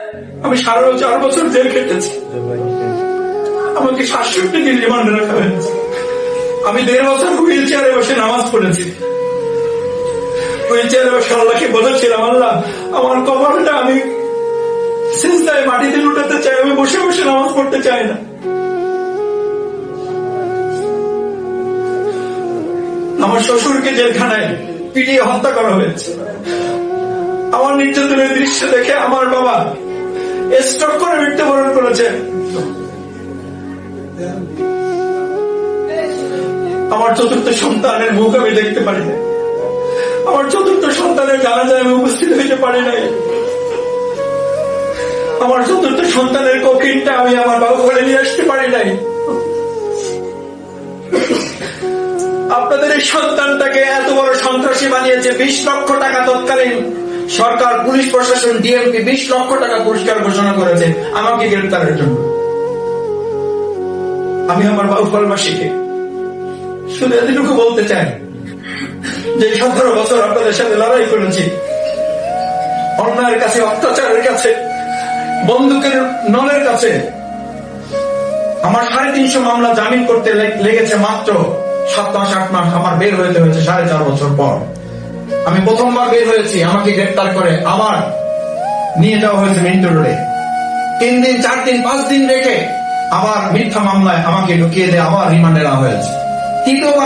আমি 4.5 বছর জেল খেটেছি। আমাকে 67 দিন রিমান্ডে রাখা হয়েছে। আমি 1.5 বছর হুইল চেয়ারে বসে নামাজ পড়েছি। হুইল চেয়ারে বসে আল্লাহকে বলেছিলাম, আল্লাহ আমার কবরটা আমি সিজদায় মাটিতে লুটাতে চাই, আমি বসে বসে নামাজ পড়তে চাই না। আমার শ্বশুরকে জেলখানায় পিটিয়ে হত্যা করা হয়েছে। আমার নির্যাতনের দৃশ্য দেখে আমার বাবা স্ট্রোক করে মৃত্যুবরণ করেছে। আমার 4র্থ সন্তানের মুখ আমি দেখতে পারি না। আমার 4র্থ সন্তানের জানাজায় আমি উপস্থিত হইতে পারি নাই। আমার 4র্থ সন্তানের কফিনটা আমি আমার বাবা ঘরে নিয়ে আসতে পারি নাই। আপনাদের এই সন্তানটাকে এত বড় সন্ত্রাসী বানিয়েছে। 20 লক্ষ টাকা তৎকালীন সরকার, পুলিশ প্রশাসন, ডিএমপি 20 লক্ষ টাকা পুরস্কার ঘোষণা করেছে আমাকে গ্রেফতারের জন্য। আমি আমার বাউফলবাসীকে শুধু এতটুকু বলতে চাই যে 17 বছর আপনাদের সাথে লড়াই করেছি, অন্যায়ের কাছে, অত্যাচারের কাছে, বন্দুকের নলের কাছে। আমার 350 মামলা জামিন করতে লেগেছে মাত্র 7 মাস 8 মাস। আমার বের হইতে হয়েছে 4.5 বছর পর। আমি প্রথমবার বের হয়েছি, আমাকে গ্রেফতার করে আবার নিয়ে যাওয়া হয়েছে মিন্টু রোডে। 3 দিন 4 দিন 5 দিন রেখে আবার মিথ্যা মামলায় আমাকে ঢুকিয়ে দিয়ে আবার রিমান্ডে নেওয়া হয়েছে। তৃতীয়বার